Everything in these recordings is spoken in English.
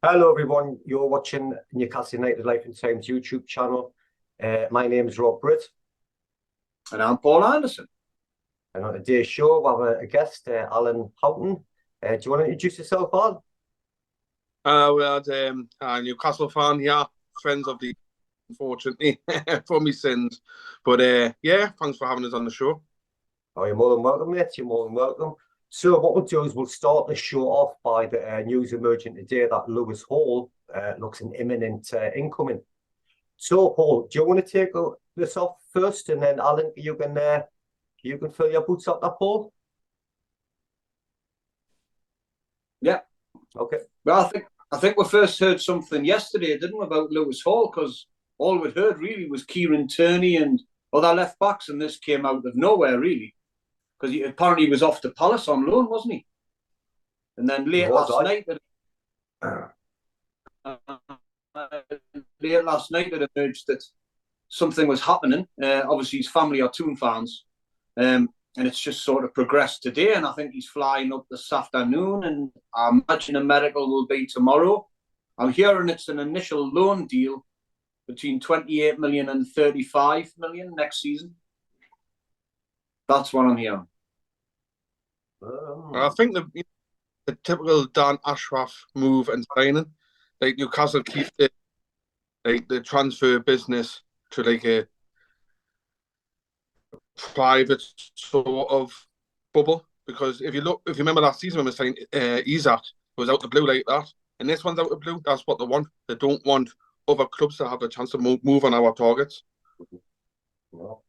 Hello, everyone. You're watching Newcastle United Life and Times YouTube channel. My name is Rob Britt. And I'm Paul Anderson. And on today's show, we have a guest, Alan Houghton. Do you want to introduce yourself, Alan? We had a Newcastle fan here, friends of the, unfortunately, for me sins. But yeah, thanks for having us on the show. Oh, you're more than welcome, mate. You're more than welcome. So what we'll do is we'll start the show off by the news emerging today that Lewis Hall looks an imminent incoming. So, Paul, do you want to take this off first, and then Alan, you can fill your boots up, that Paul? Yeah. Okay. Well, I think we first heard something yesterday, didn't we, about Lewis Hall? Because all we'd heard really was Kieran Tierney and other left backs, and this came out of nowhere really, because he apparently was off to Palace on loan, wasn't he? And then late last night, it emerged that something was happening. Obviously, his family are Toon fans, and it's just sort of progressed today. And I think he's flying up this afternoon, and I imagine a medical will be tomorrow. I'm hearing it's an initial loan deal between 28 million and 35 million next season. That's what I'm hearing. I think the typical Dan Ashraf move and signing, like Newcastle keep the transfer business to like a private sort of bubble. Because if you remember last season when we signed Isaac, it was out the blue like that, and this one's out the blue. That's what they want. They don't want other clubs to have a chance to move on our targets. No.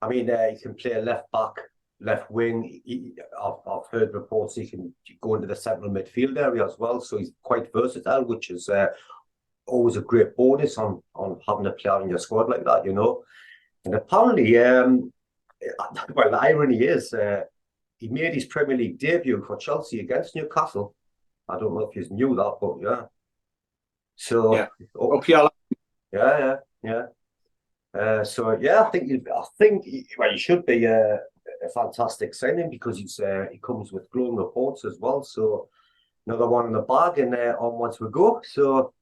I mean, he can play left back, left wing. I've heard reports he can go into the central midfield area as well. So he's quite versatile, which is always a great bonus on having a player in your squad like that, you know. And apparently, well, the irony is he made his Premier League debut for Chelsea against Newcastle. I don't know if you knew that, but yeah. So yeah, so yeah, I think well, he should be a fantastic signing because he comes with glowing reports as well. So another one in the bag, and onwards we go. So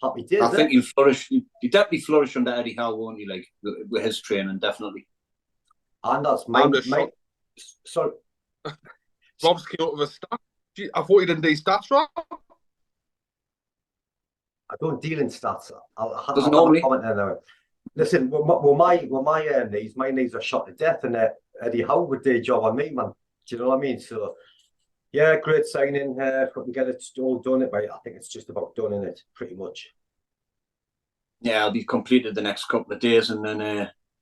happy days. I think he'll flourish. He definitely flourish under Eddie Howe, won't he? Like with his training, definitely. And that's sorry. Rob's came up with a stat. I thought he didn't do stats, Rob. I don't deal in stats. Doesn't normally. Comment there. Listen, my knees are shot to death, and Eddie Howe would do a job on me, man. Do you know what I mean? So, yeah, great signing. If we can get it all done, I think it's just about done in it, pretty much. Yeah, I'll be completed the next couple of days, and then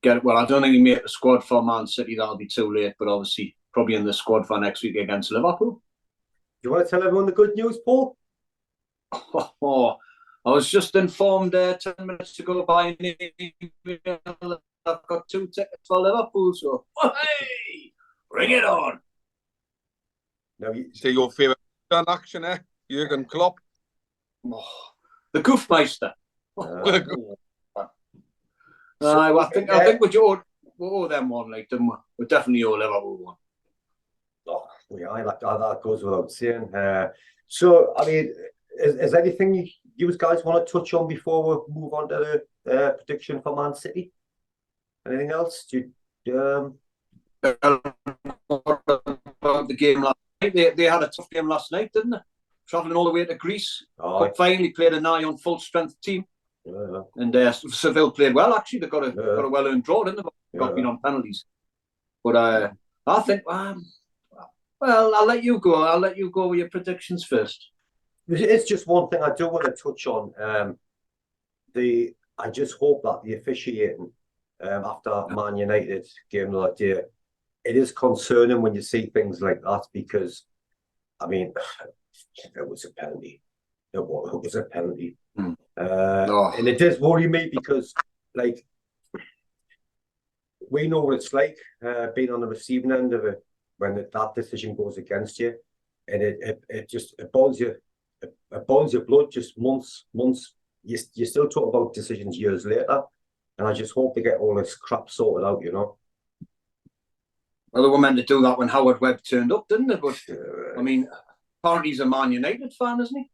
get it. Well, I don't think he made the squad for Man City. That'll be too late, but obviously probably in the squad for next week against Liverpool. Do you want to tell everyone the good news, Paul? I was just informed 10 minutes ago by an email that I've got 2 tickets for Liverpool, so hey, bring it on. Now, say your favourite action, Jurgen Klopp. Oh, the Goofmeister. I think we owe them one, like them. We definitely owe Liverpool one. Oh, yeah, that goes without saying. So, I mean, is anything you guys want to touch on before we move on to the prediction for Man City? Anything else? The game last night. They had a tough game last night, didn't they? Travelling all the way to Greece. Finally played a nigh on full strength team. Yeah. And Seville played well, actually. They got a well earned draw, didn't they? Got beat on penalties. But I think, well, I'll let you go. I'll let you go with your predictions first. It's just one thing I do want to touch on. I just hope that the officiating after Man United game the other day, it is concerning when you see things like that because, I mean, it was a penalty. It was a penalty. And it does worry me because, like, we know what it's like being on the receiving end of it when that decision goes against you, and it boils you. It boils your blood just months. You still talk about decisions years later, and I just hope they get all this crap sorted out, you know. Well, they were meant to do that when Howard Webb turned up, didn't they? But I mean, apparently he's a Man United fan, isn't he?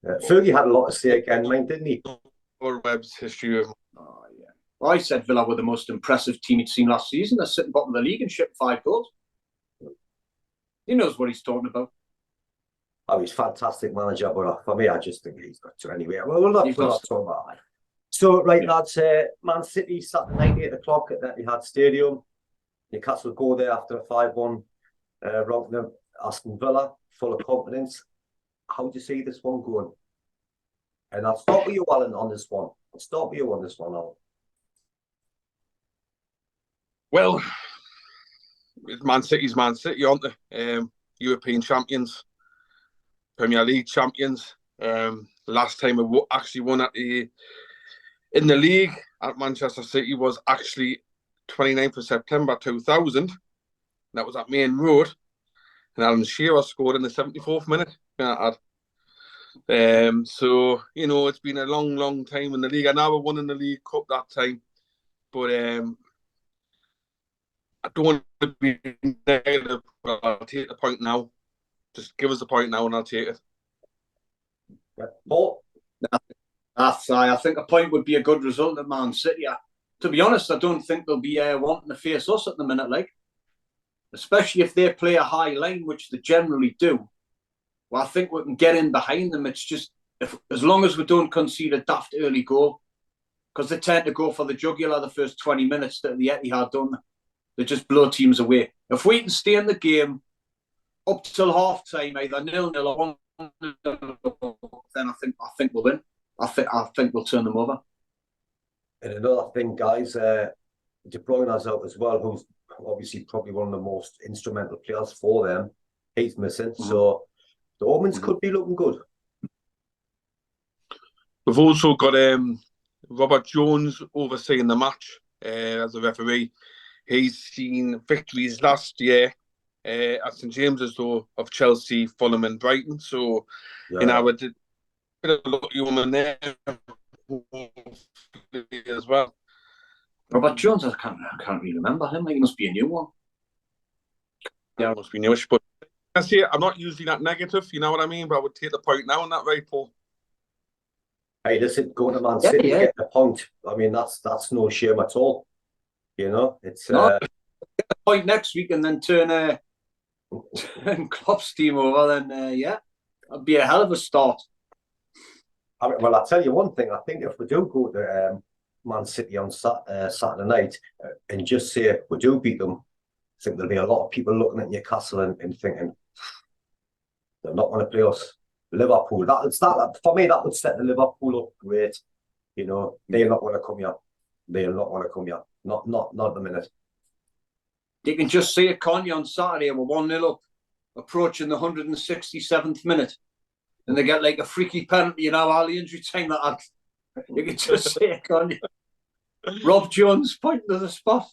Fergie had a lot to say again, mate, didn't he? Or Webb's history of. Oh, yeah. Well, I said Villa were the most impressive team he'd seen last season. They're sitting bottom of the league and shipped 5 goals. He knows what he's talking about. Oh, he's a fantastic manager, but for me, I just think he's got to anyway. Well, we'll not talk about that. So, right, lads, Man City Saturday night, 8 o'clock at the Etihad Stadium. Newcastle go there after a 5-1 rout them Aston Villa, full of confidence. How do you see this one going? And I'll start with you, Alan, on this one. Alan. Well, Man City's Man City, aren't they? European champions, Premier League champions. Last time we actually won in the league at Manchester City was actually 29th of September 2000. That was at Main Road. And Alan Shearer scored in the 74th minute. So, it's been a long, long time in the league. I never won in the League Cup that time. But I don't want to be negative, but I'll take the point now. Just give us the point now and I'll take it. Paul? I think a point would be a good result at Man City. To be honest, I don't think they'll be wanting to face us at the minute, especially if they play a high line, which they generally do. Well, I think we can get in behind them. It's just as long as we don't concede a daft early goal, because they tend to go for the jugular the first 20 minutes that the Etihad done. They just blow teams away. If we can stay in the game up till half time, either 0-0 or 1-0, then I think we'll win. I think we'll turn them over. And another thing, guys, De Bruyne's out as well, who's obviously probably one of the most instrumental players for them. He's missing, so the omens could be looking good. We've also got Robert Jones overseeing the match as a referee. He's seen victories last year at St James's though of Chelsea, Fulham, and Brighton. So, I did a bit of lucky woman there as well. Robert Jones, I can't really remember him. He must be a new one. Yeah, must be newish. But I see, I'm not usually that negative. You know what I mean? But I would take the point now on that, right, Paul? Hey, listen, going to Man City to get the point. I mean, that's no shame at all. It's a point next week and then turn Klopp's team over. Then that'd be a hell of a start. Well, I'll tell you one thing. I think if we do go to Man City on Saturday night and just say we do beat them, I think there'll be a lot of people looking at Newcastle and thinking they're not going to play us. Liverpool. For me, that would set the Liverpool up great. They're not going to come here. They're not going to come here. Not at the minute. You can just see it, can't you, on Saturday? We're 1-0 up, approaching the 167th minute. And they get like a freaky penalty, all the injury time that had. You can just see it, can't you? Rob Jones pointing to the spot.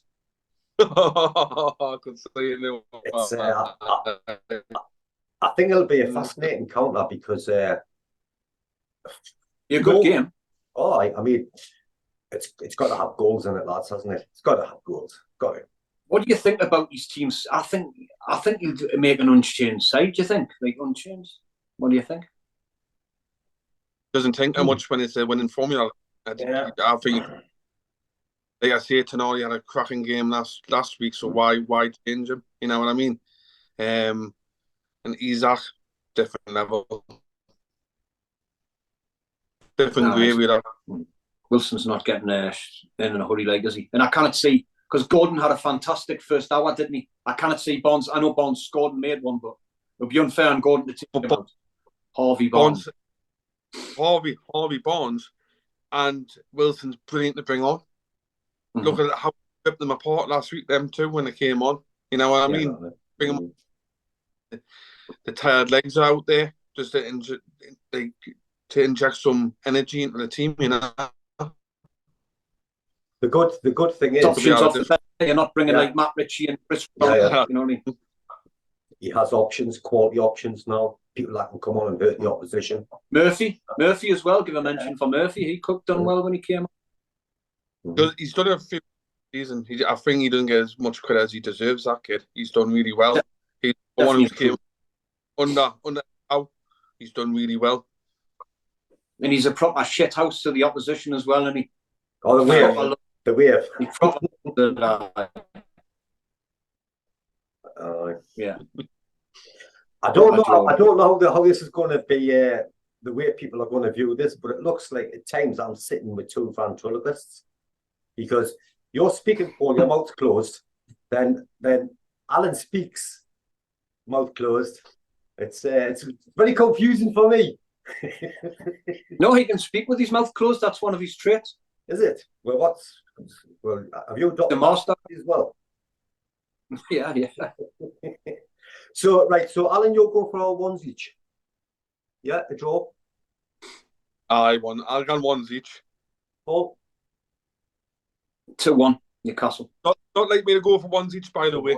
I could see it. I think it'll be a fascinating counter because a good game. Oh, I mean, it's got to have goals in it, lads, hasn't it? It's got to have goals. Got it. What do you think about these teams? I think you'd make an unchanged side. Do you think, unchanged? What do you think? Doesn't think how much when it's a winning formula. I think, like I say, Tonali had a cracking game last week, so why change him? You know what I mean? And Isaac, different level, different gravy. Wilson's not getting in a hurry, is he? And I cannot see, because Gordon had a fantastic first hour, didn't he? I cannot see Bonds. I know Bonds scored and made one, but it would be unfair on Gordon to take about Harvey Barnes. Harvey Barnes and Wilson's brilliant to bring on. Look at how we ripped them apart last week, them two, when they came on. You know what I mean? Bring them. The tired legs are out there just to inject some energy into the team. The good thing is options off the bench. You're not bringing like Matt Ritchie and Chris. You know what I mean? He has options, quality options now. People that can come on and hurt the opposition. Murphy as well. Give a mention for Murphy. He cooked done well when he came on. He's done a few seasons. I think he doesn't get as much credit as he deserves. That kid, he's done really well. He's the one who came under how he's done really well. And he's a proper shit house to the opposition as well, and he. Oh, the wave. The wave. He proper. Yeah. I don't know. I don't know how this is going to be. The way people are going to view this, but it looks like at times I'm sitting with two ventriloquists because you're speaking, Paul, your mouth's closed. Then Alan speaks, mouth closed. It's very confusing for me. No, he can speak with his mouth closed. That's one of his traits. Is it? Well, have you adopted the master as well? Yeah. So Alan, you'll go for all ones each. Yeah, a draw. I'll go ones each. Paul? 2-1, Newcastle. Not like me to go for ones each, by the way.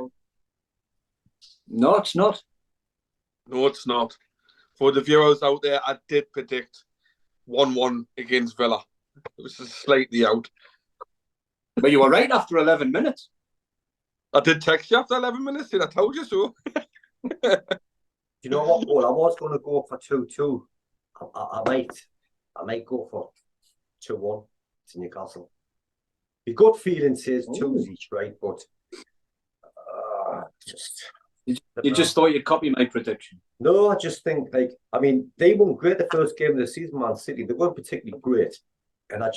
No, it's not. No, it's not. For the viewers out there, I did predict 1-1 against Villa. It was just slightly out. But you were right after 11 minutes. I did text you after 11 minutes, and I told you so. You know what, Paul? I was going to go for 2-2. I might go for 2-1 to Newcastle. The gut feeling says 2s each, right? But you just thought you'd copy my prediction. No, I just think they weren't great the first game of the season, Man City. They weren't particularly great, and I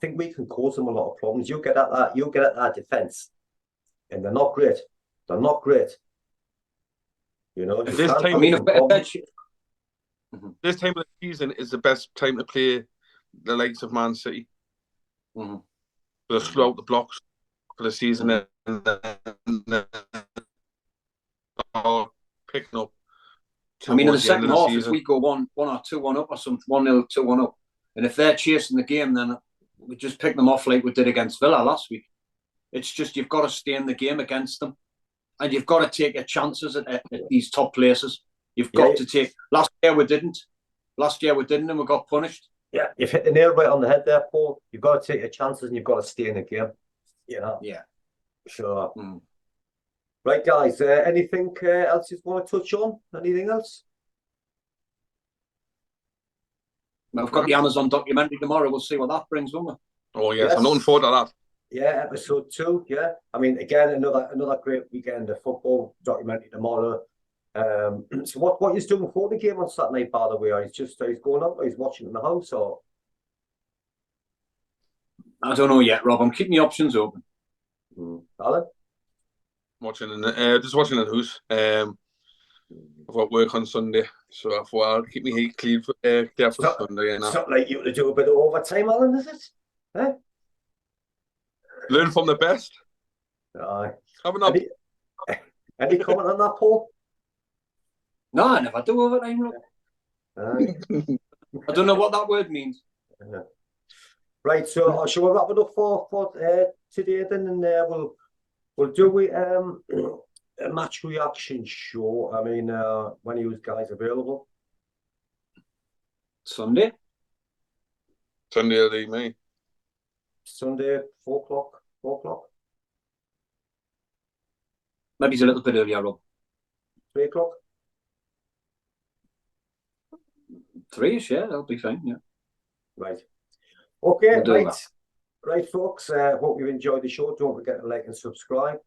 think we can cause them a lot of problems. You get at that defense, and they're not great. They're not great. You know, this time, this time of the season is the best time to play the likes of Man City. Mm-hmm. They'll slow out the blocks for the season and then picking up. I mean, in the second half, if we go 1 or 2-1 up or something, 1-0, 2-1 up, and if they're chasing the game, then we just pick them off like we did against Villa last week. It's just you've got to stay in the game against them. And you've got to take your chances at these top places. You've got to take. Last year we didn't, and we got punished. Yeah, you've hit the nail right on the head there, Paul. You've got to take your chances and you've got to stay in the game. You know? Yeah. Sure. Right, guys. Anything else you want to touch on? Anything else? I've got the Amazon documentary tomorrow. We'll see what that brings, won't we? Oh, yes. I'm looking forward to that. Yeah, episode 2. Yeah, I mean, again, another great weekend of football documentary tomorrow. So what he's doing for the game on Saturday, by the way? He's going up, or he's watching in the house, or I don't know yet, Rob. I'm keeping the options open. Alan, just watching the house. I've got work on Sunday, so I thought I'll keep my heat clean for Sunday. It's not like you to do a bit of overtime, Alan, is it? Huh? Learn from the best. Any comment on that, Paul? No, I never do overtime. I don't know what that word means. Right, so shall we wrap it up for today then, and we'll do a match reaction show. I mean, when are you guys available? Sunday. Sunday, me. Sunday, 4 o'clock. 4 o'clock. Maybe it's a little bit earlier, Rob. 3 o'clock. 3ish, yeah, that'll be fine. Yeah. Right. Okay. We'll right, folks. Hope you enjoyed the show. Don't forget to like and subscribe.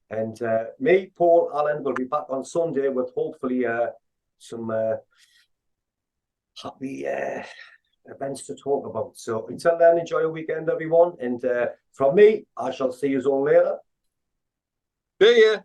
And me, Paul, Alan will be back on Sunday with hopefully some happy events to talk about. So until then, enjoy your weekend, everyone. And from me, I shall see you all later. See ya.